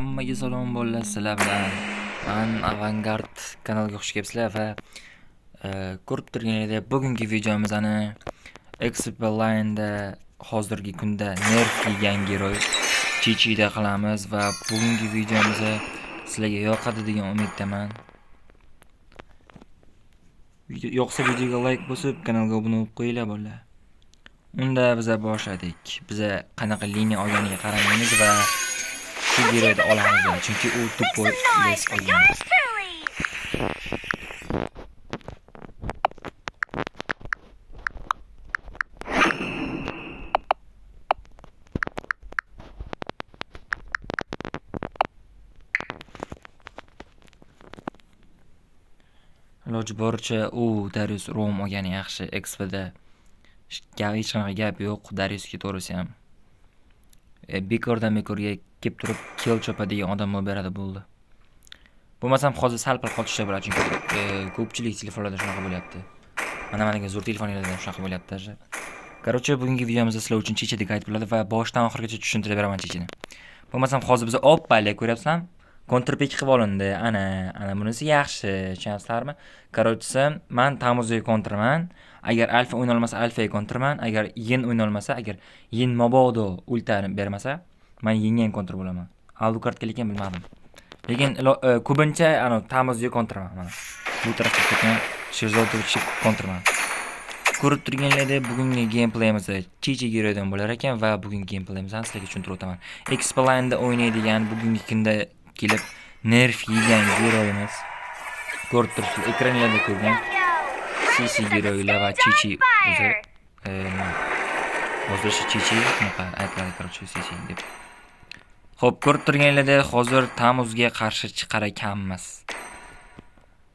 Hammaga salom bo'llar sizlar bilan. Men Avangard kanaliga xush kelibsizlar va ko'rib turganingizdek bugungi videomizni Xplay'da hozirgi kunda nerf yegan giroy Chichida qilamiz va bugungi videomiz sizlarga yoqadi degan umiddaman. Yoqsa videoga like bosib, kanalga obuna bo'lib qo'yinglar bo'llar. Unda biz boshladik. Biz qanaqa liniya olganiga qaramaymiz va shu giroyni olamiz chunki u tupoy les olgan. Iloji boricha u Darius Rom olgani yaxshi. Xpda hech qanaqa gap yo'q. Dariusga to'g'risi ham bekorga kelib turib kill chopadigan odam bo'lib beradi bo'ldi. Bo'lmasam hozir sal-pal qotishda bo'ladi chunki ko'pchilik telefonlarda shunaqa bo'lyapti. Mana zo'r telefonlarda shunaqa bo'lyapti. Короче, bugungi videomizda sizlar uchun Chichida guide bo'ladi va boshdan oxirigacha tushuntirib beraman Chichini. Bo'lmasam hozir biz oppalik ko'ryapsizlar. Kontrpik qilib olindi. Ana bunisi yaxshi, tushunyapsizlarmi? Короче, men Tamuzga kontraman. Agar alfa o'yna olmasa alfaga kontraman. Agar yin o'yna olmasa, agar yin mabodo ultani bermasa, men yinga kontr bo'laman. Alucardga lekin bilmadim. Lekin ko'pincha Tamuzga kontraman mana. Bu tarafga ketgan Sherzodovga kontraman. Ko'rib turganlaringdek bugungi gameplayimiz Chichi giroydan bo'lar ekan va bugungi gameplayimizni sizlarga tushuntirib o'taman. Xplay'da o'ynaydigan bugungi kunda kelib nerf yegan giroyimiz. Ko'rib turibsiz, ekranlarda ko'rgan Chichi giroylar va Chichi o'zi hozir Chichi bunaqa aytadi, короче, Chichi deb. Xo'p, ko'rib turganlaringdek hozir Tamuzga qarshi chiqar ekanmiz.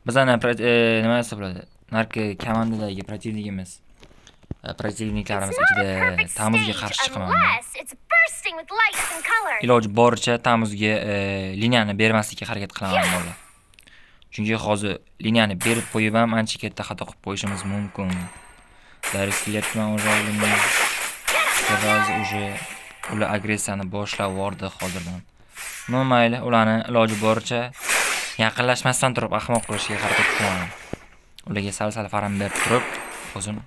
Biz nima desa bo'ladi? Narki komandadagi protivniklarimiz ichida Tamuzga qarshi chiqaman. Iloji boricha Tamuzga liniyani bermaslikka harakat qilaman bola. Chunki hozir liniyani berib qo'yib ham ancha katta xato qilib qo'yishimiz mumkin. Darius kelyapman o'zimizga. Уже ular agressiyani boshlab yubordi hozirdan. Mayli, ularni iloji boricha yaqinlashmasdan turib ahmoq qilishga harakat qilaman. Ularga sal-sal faram berib turib, o'zim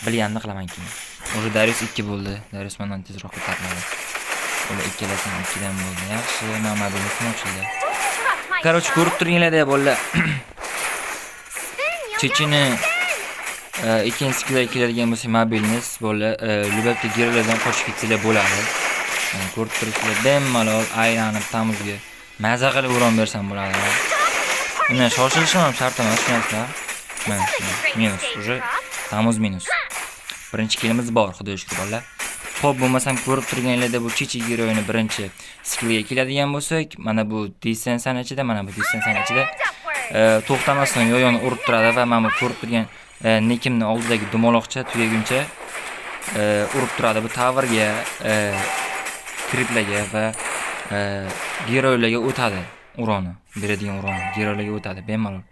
bilganini qilaman keyin. Уже Darius 2 bo'ldi. Darius mendan tezroq ko'tariladi. Ular ikkalasi 2 dan bo'ldi. Yaxshi, mana bu o'xshaydi. Короче, ko'rib turganlarda bo'llar. Chichini ikkinchi skillga keladigan bo'lsa, mobilniz bo'llar, Lubabda girolardan qochib ketsalar bo'ladi. Ko'rib turibsizlar, bemalol aylanib Tamuzga maza qilib uron bersam bo'ladi. Uni shoshilishim ham shart emas, tushunasizlar? Minus, уже Tamuz minus. Birinchi killimiz bor, xudoga shukr bo'llar. Xo'p, bo'lmasam ko'rib turganlarda bu Chichi giroyini birinchi skillga keladigan bo'lsak, mana bu distensani ichida, to'xtamasdan yo'yoni urib turadi va mana bu ko'rib turgan nekimni oldidagi dumaloqcha tugaguncha urib turadi. Bu towerga, kriplarga va giroylarga o'tadi. Uroni, beradigan uroni giroylarga o'tadi bemalol.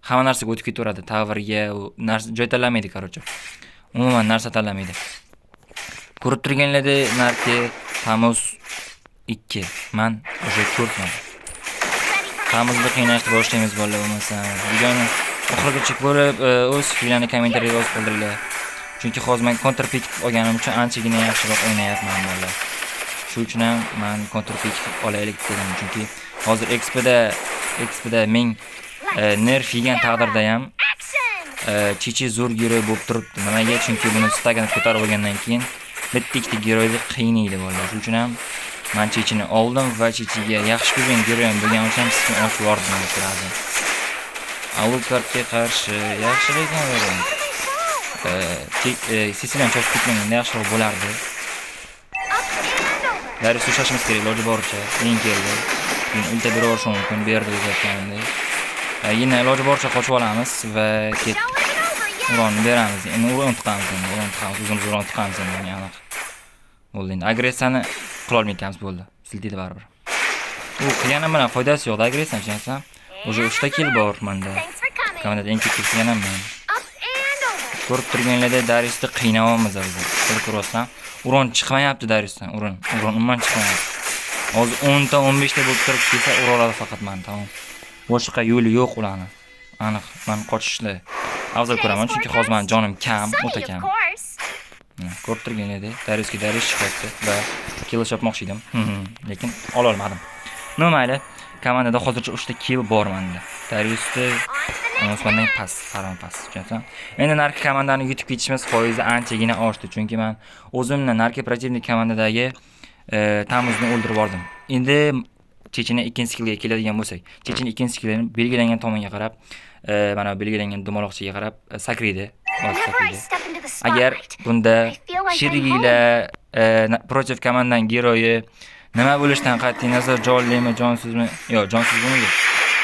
Hamma narsaga o'tib ketaveradi. Towerga joy tanlamaydi, короче. Umuman narsa tanlamaydi. Ko'rib turganlarda narki Tamuz 2, men уже 4 man. Tamuzga qiynashni boshlaymiz bo'llar bo'lmasa. Videoni oxirigacha ko'rib, o'z fikrlaringizni kommentariyga yozib qoldiringlar. Chunki hozir men kontrpik olganim uchun anchagina yaxshiroq o'ynayapman bo'llar. Shu uchun ham men kontrpik olaylik dedim. Chunki hozir Xpda men nerf yegan taqdirda ham Chichi zo'r giroy bo'lib turibdi. Nimaga? Chunki buni stagini ko'tarib olgandan keyin bitta-ikkita giroyni qiynaydi bo'ladi. Shuning uchun ham men Chichini oldim va Chichiga yaxshi ko'rgan giroyim bo'lgani uchun sizga ochib yubordim lazim. Alucardga qarshi yaxshilik ham beradi. Sisilan cho'zib ketmaganda yaxshiroq bo'lardi. Darius shoshimiz kerak, iloji boricha. Men keldi. Men ulta berishim mumkin, berdi degandek. Yana iloji boricha qochib olamiz va uronni beramiz. Endi uron tiqamiz, o'zimiz uron tiqamiz endi aniq. Bo'ldi, endi agressiyani qila olmayapmiz bo'ldi. Siltidi baribir. U qilganim bilan foydasi yo'q, agressiyani tushunasizmi? Уже 3 ta kill bor menda. Komandada eng ko'p kill ham men. Ko'rib turganlarda Dariusni qiynayapmiz biz. Ko'ryapsizlar? Uron chiqmayapti Dariusdan. Uron umuman chiqmayapti. Hozir 10 ta 15 ta bo'lib turib kelsa ura oladi faqat meni, tamom. Boshqa yo'li yo'q ularni. Aniq, men qochishni afzal ko'raman, chunki hozir men jonim kam, o'ta kam. Ko'rib turgan edi, Darius chiqyapti va kill chopmoqchi edim. Lekin ola olmadim. No mayli, komandada hozircha 3 ta kill bor menda. Dariusni Osmondan past. Tushunasizmi? Endi narki komandani yutib ketishimiz foizi anchagina oshdi, chunki men o'zimni narki protivnik komandadagi Tamuzni o'ldirib yubordim. Endi Chechena ikkinchi skillga keladigan bo'lsak, Chechena ikkinchi skillini belgilangan tomonga qarab, mana belgilangan dumaloqchiga qarab sakraydi. Agar bunda sherigilar protiv komandaning geroyi nima bo'lishidan qat'iy nazar jonlimi, jonsizmi? Yo'q, jonsiz bo'lmaydi.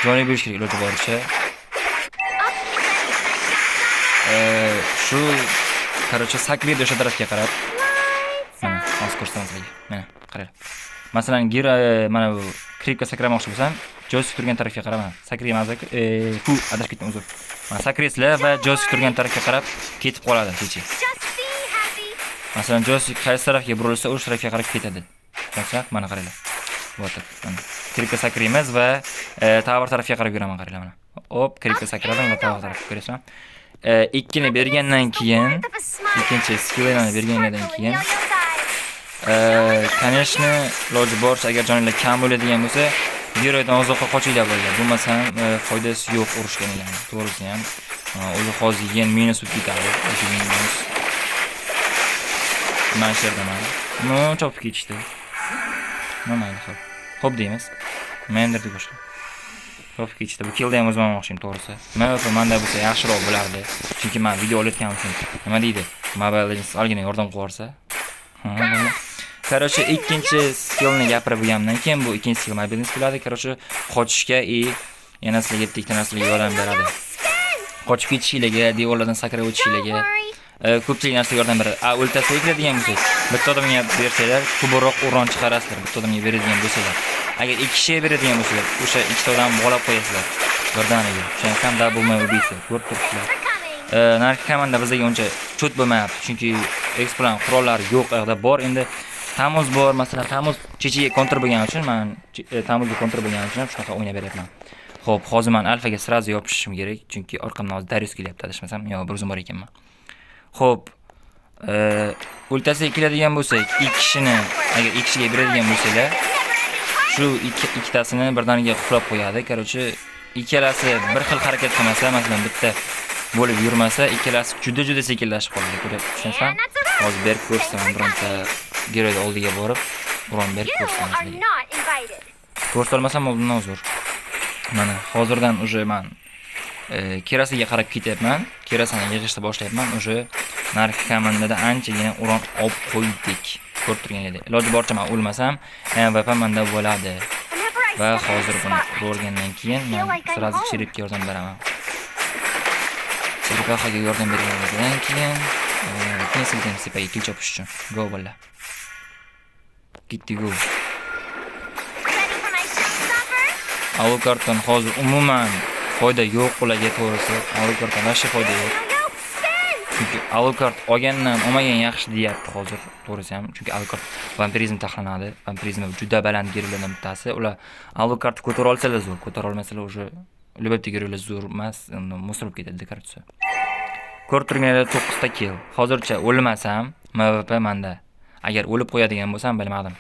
Jonli bo'lish kerak iloji boricha. Shu qarochi sakraydi o'sha tarafga qarab. Mana, hozir ko'rsataman. Mana, qarang. Masalan, gero mana bu kripga sakramoqchi bo'lsam, joystick turgan tarafga qaraman. Sakrayman, adashib ketdim, uzr. Mana sakraysizlar va joystick turgan tarafga qarab ketib qoladi kechi. Masalan, joystick qaysi tarafga burilsa, o'sha tarafga qarab ketadi. Tushunsa, mana qaranglar. Bo'tib, mana. Kripga sakraymiz va tower tarafga qarab yuraman, qaranglar mana. Hop, kripga sakradim va tower tarafga ko'rasizmi? Ikkini bergandan keyin, ikkinchi skilllarni bergandan keyin конечно, iloji boricha agar joninglar kam bo'ladigan bo'lsa, geroydan uzoqqa qochinglar bo'ladi. Bo'lmasam foydasi yo'q urushgan ekan. To'g'risi ham. O'zi hozir yen minus o'tib ketadi. O'sha minus. Men sherdaman. No, chopib ketishdi. Mayli, xo'p deymiz. Mendirdi boshqa. Chopib ketishdi. Bu killda ham o'zim olmoqchiyim, to'g'risi. Menda bo'lsa yaxshiroq bo'lardi. Chunki men video olayotganim uchun nima deydi? Mobile Legends olgina yordam qilib yuborsa. Короче, ikkinchi skillni gapirib bo'lgandan keyin bu ikkinchi skill Mobile Legends bo'ladi. Короче, qochishga yana sizlarga bitta narsaga yordam beradi. Qochib ketishinglarga, devorlardan sakrab o'tishinglarga ko'pchilik narsaga yordam beradi. O'ltasi ekiladigan bo'lsak, bitta odamga bersanglar, ko'proq uron chiqarasizlar. Bitta odamga beradigan bo'lsalar. Agar ikki kishiga beradigan bo'lsalar, o'sha ikkita odamni bog'lab qo'yasizlar. Birdaniga. Tushunasizmi? Da bo'lmay o'daysiz. Ko'rib turibsizlar. Narki komanda bizga uncha cho't bo'lmayapti, chunki eksplan qurollar yo'q, yerda bor. Endi Tamuz bor, masalan, Tamuz Chechiga kontr bo'lgani uchun men Tamuzga kontr bo'lgani uchun ham shunaqa o'ynab beryapman. Xo'p, hozir men alfaga sirazi yopishishim kerak, chunki orqamdan hozir Darius kelyapti, adashmasam. Yo, bir o'zim bor ekanman. Xo'p, o'ltasiga keladigan bo'lsak, ikki kishini agar ikki kishiga beradigan bo'lsalar, shu ikkitasini birdaniga qulab qo'yadi. Короче, ikkalasi bir xil harakat qilmasa, masalan, bitta bo'lib yurmasa, ikkalasi juda sekinlashib qoladi. Ko'rib tushunasizmi? Hozir berib ko'rsaman, bironta geroyni oldiga borib, uron berib ko'rsaman. Ko'rsatolmasam oldindan uzr. Mana hozirdan уже men kerasiga qarab ketyapman. Kerasini yig'ishni boshlayapman. Уже narxi komandada anchagina uron olib qo'ydik. Ko'rib turgan edi. Iloji boricha men o'lmasam, MVP menda bo'ladi. Va hozir buni ko'rgandan keyin men sirazi Cheripga yordam beraman. Cheripga yordam bergandan keyin keyin sepaga kill chopish uchun. Go bo'la. Gitti go. Alucarddan hozir umuman foyda yo'q ularga, to'g'risi. Alucarddan hech foyda yo'q. Chunki Alucard olgandan olmagan yaxshi deyapti hozir, to'g'risi ham. Chunki Alucard vampirizm taxlanadi. Vampirizm juda baland gerolardan bittasi. Ular Alucardni ko'tara olsalar zo'r, ko'tara olmasalar уже albatta gerolar zo'r emas, musrib ketadi, короче. Ko'rib turganlar 9 ta kill. Hozircha o'lmasam, MVP menda. Agar o'lib qo'yadigan bo'lsam, bilmadim.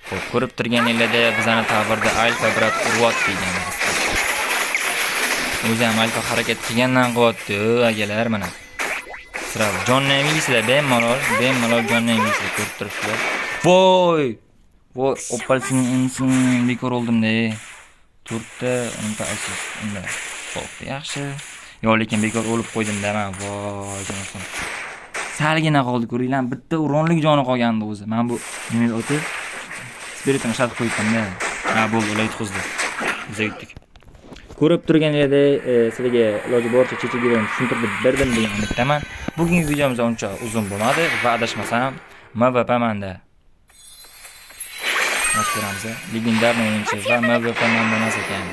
Xo'p, ko'rib turganinglarda bizani towerda alfa brat urvat degan. O'zi ham alfa harakat qilgandan qo'yapti, agalar mana. Sirali jonni yeysizlar, bemalol jonni yeysizlar, ko'rib turibsizlar. Voy! Voy, opalsining insin bekor oldim-da. 4 ta unta assist unda. Xo'p, yaxshi. Yo'q, lekin bekor o'lib qo'ydim-da men. Voy, jonim. Salgina qoldi, ko'ringlar, bitta uronlik joni qolgandi o'zi. Men bu nima o'tib Spiritni shart qo'ydim-da. Bo'ldi, ular yutqizdi. Biz yutdik. Ko'rib turganingizda sizlarga iloji boricha Chechiga tushuntirib berdim degan umiddaman. Bugungi videomiz uncha uzun bo'lmadi va adashmasam MVP menda. Ko'ramiz. Legendarniy o'yinchi va MVP menda emas ekan.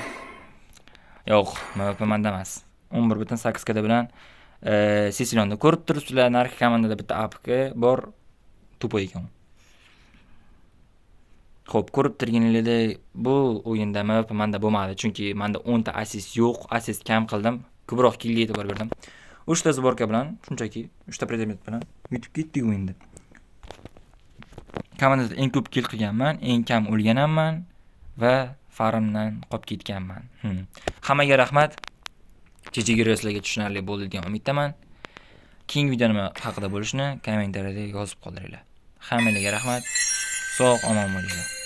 Yo'q, MVP menda emas. 11.8 kada bilan Sicilionda ko'rib turibsizlar, narxi komandada bitta APK bor, to'po ekan. Xo'p, ko'rib turganingizdek, bu o'yinda MVP menda bo'lmadi, chunki menda 10 ta assist yo'q, assist kam qildim. Ko'proq killga e'tibor berdim. 3 ta sborka bilan, shunchaki 3 ta predmet bilan yutib ketdik o'yinda. Komandada eng ko'p kill qilganman, eng kam o'lganamman va farmdan qolib ketganman. Hammaga rahmat. Chechigir sizlarga tushunarli bo'ldi degan umiddaman. Keyingi video nima haqida bo'lishini kommentariyada yozib qoldiringlar. Hammaga rahmat. Sog' omon bo'linglar.